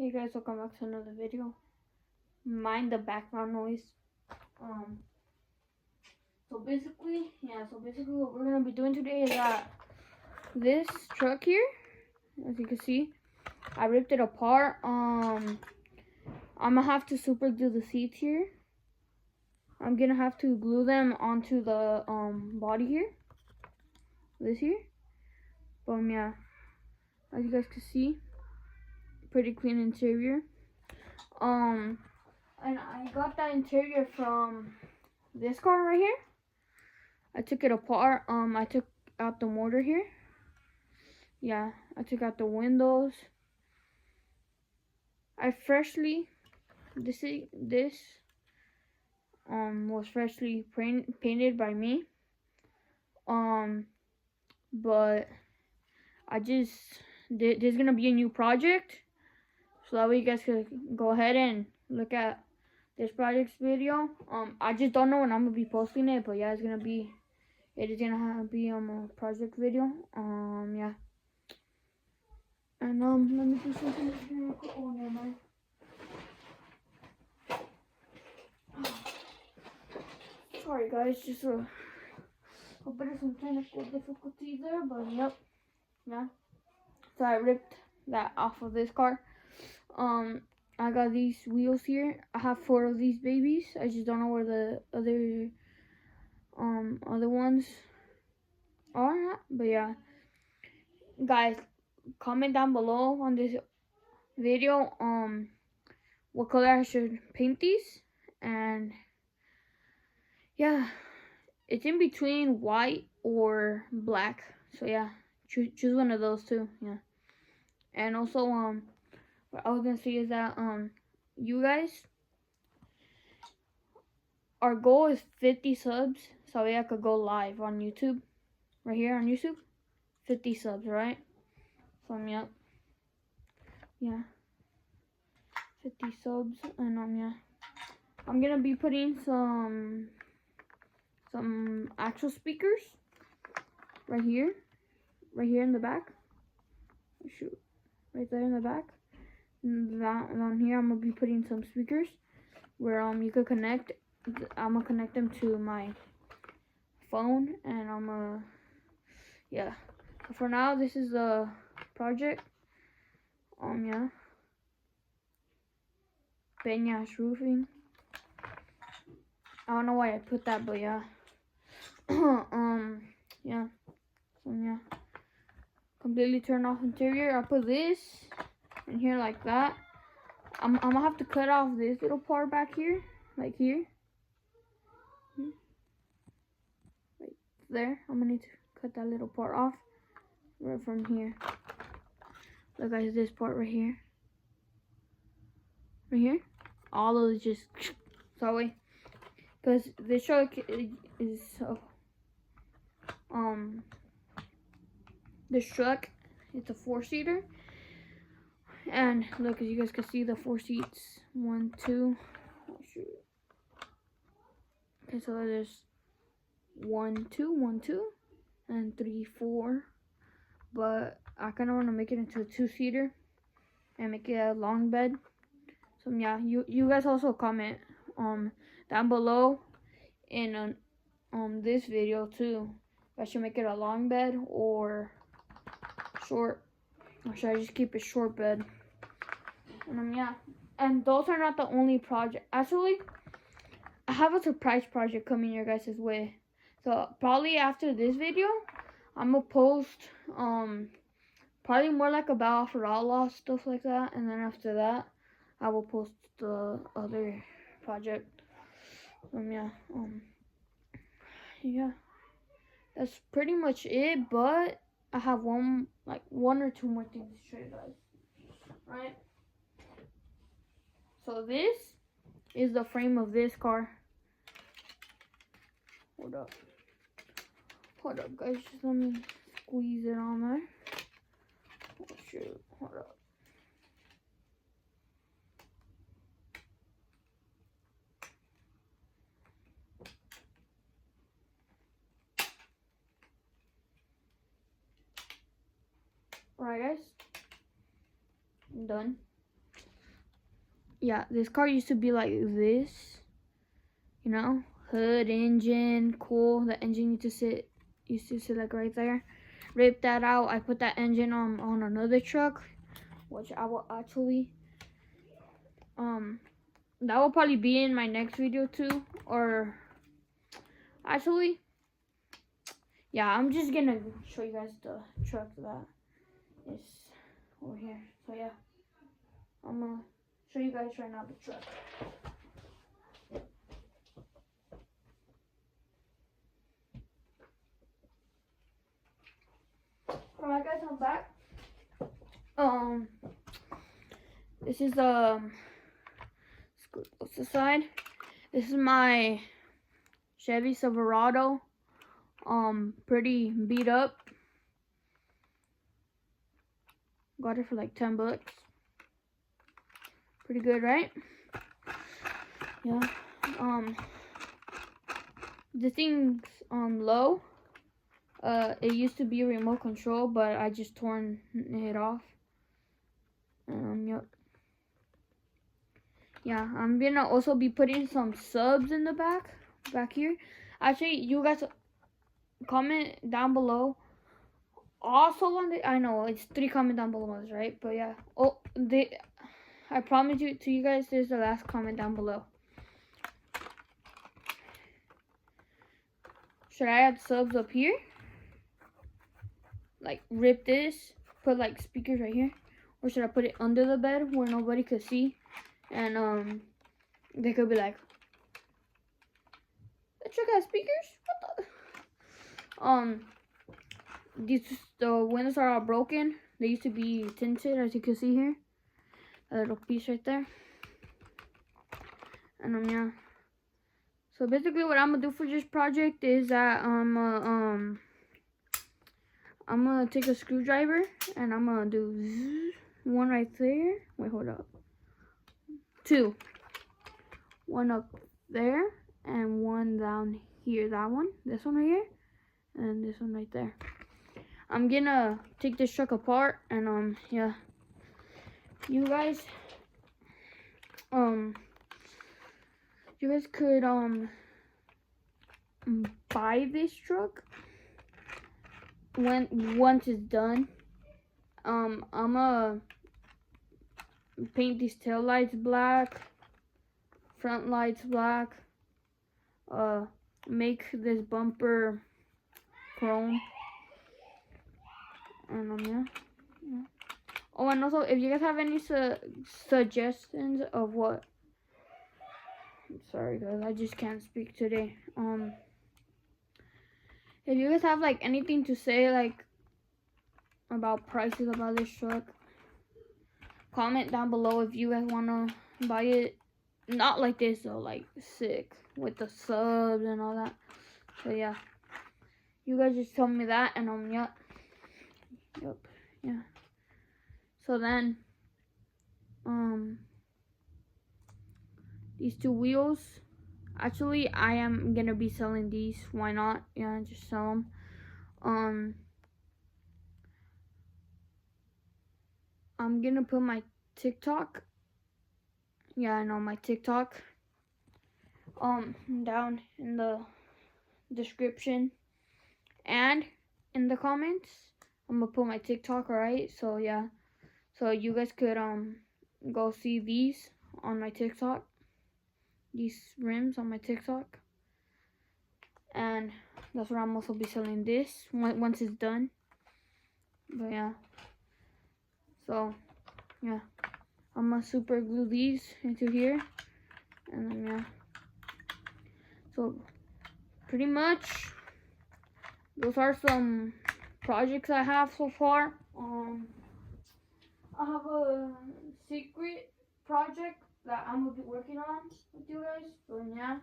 Hey guys, welcome back to another video. Mind the background noise. So basically what we're gonna be doing today is that this truck here, as you can see, I ripped it apart. I'm gonna have to super glue the seats here. I'm gonna have to glue them onto the body here. This here. Yeah, as you guys can see, pretty clean interior. And I got that interior from this car right here. I took it apart. I took out the motor here. Yeah, I took out the windows. This was freshly painted by me. But there's gonna be a new project, so that way you guys can go ahead and look at this project's video. I just don't know when I'm gonna be posting it, but yeah, it is gonna be a project video. Yeah. And let me do something here. Oh, never mind. Sorry guys, just a bit of some technical difficulties there, but yep. Yeah. So I ripped that off of this car. I got these wheels here. I have 4 of these babies. I just don't know where the other ones are at. But yeah. Guys, comment down below on this video what color I should paint these. And yeah, it's in between white or black. So yeah, choose one of those two. Yeah. And also what I was gonna say is that you guys, our goal is 50 subs, so I could go live on YouTube. Right here on YouTube. 50 subs, right? So yeah. 50 subs, and yeah. I'm gonna be putting some actual speakers right here in the back. Shoot, right there in the back. And down here, I'm gonna be putting some speakers where you could connect. I'm gonna connect them to my phone, and yeah. For now, this is the project. Yeah. Peñas Roofing. I don't know why I put that, but yeah. Yeah. So yeah. Completely turn off interior. I put this in here like that. I'm gonna have to cut off this little part back here, like here. Right there. I'm gonna need to cut that little part off right from here. Look guys, this part right here. Right here. All those just sorry. Because this truck is this truck, it's a 4-seater, and look, as you guys can see, the 4 seats, 1, 2. Oh, shoot. Okay, so there's 1, 2, 1, 2, and 3, 4. But I kind of want to make it into a 2-seater and make it a long bed. So yeah, you guys also comment down below in this video too. If I should make it a long bed or short, or should I just keep it short bed? And yeah, and those are not the only project. Actually, I have a surprise project coming your guys' way. So probably after this video, I'm gonna post probably more like about for outlaw stuff like that, and then after that, I will post the other project. Yeah, that's pretty much it. But I have one or two more things to show you guys. Right. So this is the frame of this car. Hold up guys, just let me squeeze it on there. Oh shoot, hold up. Alright guys, I'm done. yeah, this car used to be like this, you know, hood, engine, cool. The engine used to sit like right there. Ripped that out. I put that engine on another truck, which I will actually that will probably be in my next video too. Or actually, yeah, I'm just gonna show you guys the truck that is over here. So yeah, I'm gonna show you guys right now the truck. Alright guys, I'm back. This is what's the side? This is my Chevy Silverado. Pretty beat up. Got it for like 10 bucks. Pretty good, right? Yeah. The thing's low. It used to be a remote control, but I just torn it off. Yep. Yeah, I'm gonna also be putting some subs in the back here. Actually, you guys comment down below. Also on the, I know it's 3 comment down below, right? But yeah, I promise you to you guys, there's the last comment down below. Should I add subs up here? Like rip this, put like speakers right here, or should I put it under the bed where nobody could see, and they could be like, "That truck has speakers? What the?" The windows are all broken. They used to be tinted, as you can see here. A little piece right there. And yeah. So basically, what I'm gonna do for this project is that I'm gonna take a screwdriver and I'm gonna do one right there. Wait, hold up. 2. One up there and one down here. That one. This one right here. And this one right there. I'm gonna take this truck apart and yeah. You guys could buy this truck once it's done. I'm gonna paint these tail lights black, front lights black, make this bumper chrome, and yeah. Oh, and also if you guys have any suggestions of what, I'm sorry guys, I just can't speak today. If you guys have like anything to say, like about prices about this truck, comment down below. If you guys wanna buy it, not like this though, like sick with the subs and all that. So yeah, you guys just tell me that, and yep, yeah. So then these 2 wheels, actually I am gonna be selling these. Why not? Yeah, just sell them. I'm gonna put my TikTok, yeah, I know, my TikTok down in the description and in the comments. I'm gonna put my TikTok, alright? So yeah, so you guys could go see these on my TikTok, these rims on my TikTok, and that's what I'm also be selling this once it's done. But yeah, so yeah, I'm gonna super glue these into here, and then yeah, so pretty much those are some projects I have so far. I have a secret project that I'm gonna be working on with you guys. But yeah,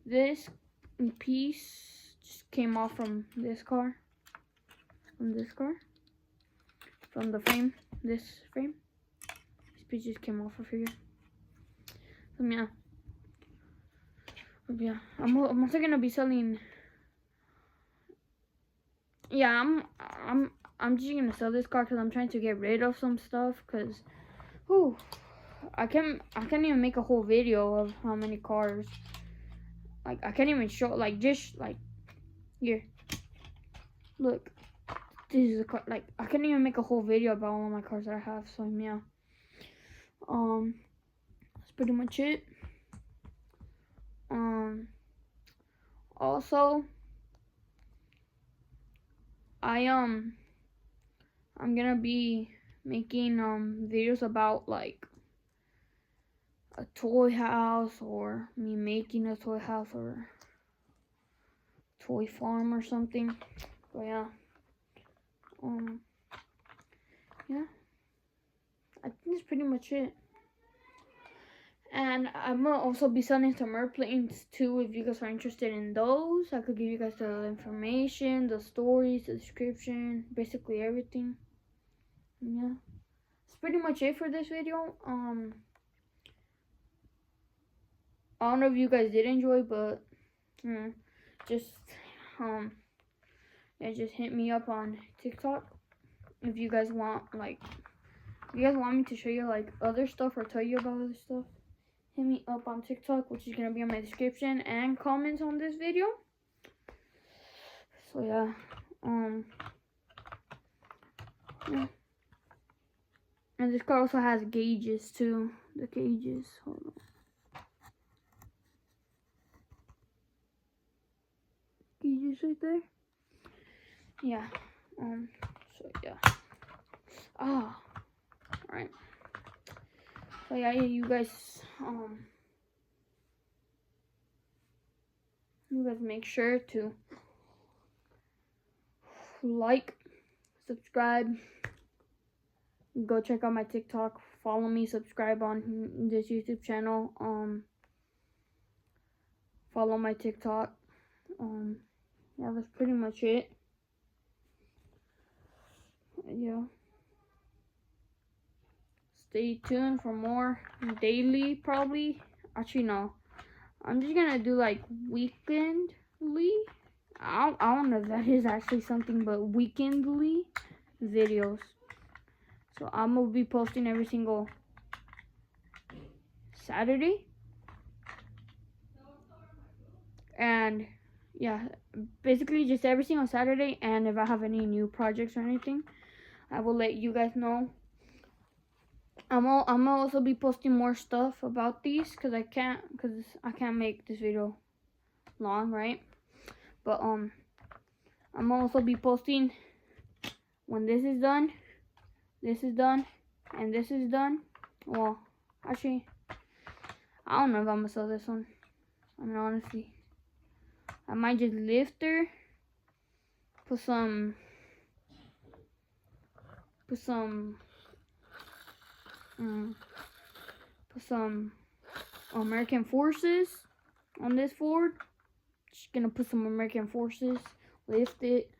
this piece just came off from this car. From the frame. This frame. This piece just came off of here. So yeah. Yeah, I'm also gonna be selling. Yeah, I'm just gonna sell this car because I'm trying to get rid of some stuff. Cause, whew, I can't even make a whole video of how many cars. Like, I can't even show, like, just, like, here. Look. This is a car. Like, I can't even make a whole video about all of my cars that I have. So, yeah. That's pretty much it. Also, I'm gonna be making, videos about, like, a toy house, or me making a toy house, or toy farm or something. But yeah, yeah, I think that's pretty much it. And I'm gonna also be selling some airplanes too. If you guys are interested in those, I could give you guys the information, the stories, the description, basically everything. Yeah, that's pretty much it for this video. I don't know if you guys did enjoy, but just yeah, just hit me up on TikTok if you guys want, like, if you guys want me to show you, like, other stuff or tell you about other stuff. Hit me up on TikTok, which is gonna be in my description and comments on this video. So yeah, yeah. And this car also has gauges too. The gauges, hold on. Gauges right there. Yeah. So yeah. Alright. So yeah, you guys make sure to like, subscribe, go check out my TikTok, follow me, subscribe on this YouTube channel, follow my TikTok. Yeah, that's pretty much it. Yeah. Stay tuned for more daily, probably. Actually, no. I'm just gonna do, like, weekendly. I don't know if that is actually something, but weekendly videos. So I'm gonna be posting every single Saturday. And yeah, basically just every single Saturday. And if I have any new projects or anything, I will let you guys know. I'm gonna also be posting more stuff about these because I can't make this video long, right? But I'm gonna also be posting when this is done, and this is done. Well, actually, I don't know if I'm gonna sell this one. I mean, honestly, I might just lift her, put some American Forces on this Ford. Just gonna put some American Forces, lift it,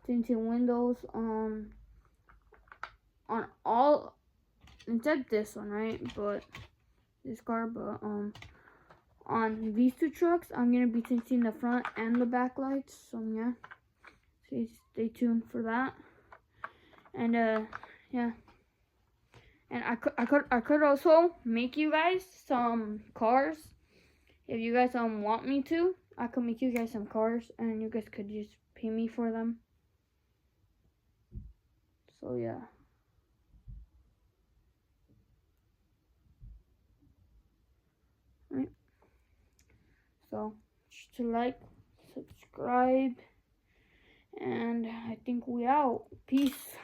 tinted windows, on all, except this one, right? But this car, but on these two trucks, I'm gonna be tinting the front and the back lights. So yeah, stay tuned for that. And yeah. And I could also make you guys some cars. If you guys want me to, I could make you guys some cars, and you guys could just pay me for them. So yeah. Right. So just to like, subscribe, and I think we out. Peace.